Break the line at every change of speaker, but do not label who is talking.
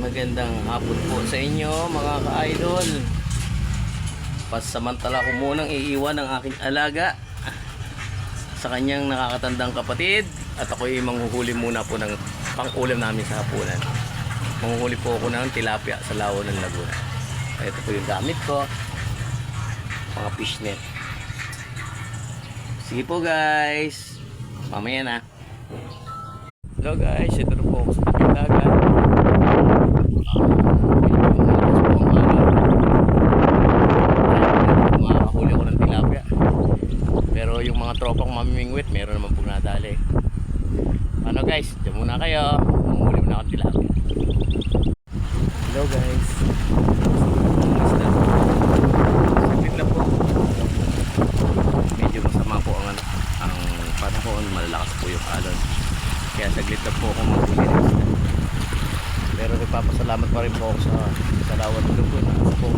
Magandang hapon po sa inyo mga ka-idol. Pasamantala ko munang iiwan ang aking alaga sa kanyang nakakatandang kapatid. At ako'y manghuhuli muna po ng pang-ulam namin sa hapunan. Manghuhuli po ako ng tilapia sa lawa ng Laguna. Ito po yung gamit ko, mga fishnet. Sige po guys, mamaya na. Hello guys, ito na po ako sa tabing dagat. Makakahuli ako ng tilapia. Pero yung mga tropang mamimingwit, meron naman pong nadali. Ano guys, dyan muna kayo. Manghuli muna akong tilapia. Hello guys. Saglit lang po. Medyo masama po ang panahon, malalakas po yung alon. Kaya saglit lang po akong maghuli ng isda. Pero nagpapasalamat pa rin po ako sa Lawan ng Laguna sa pong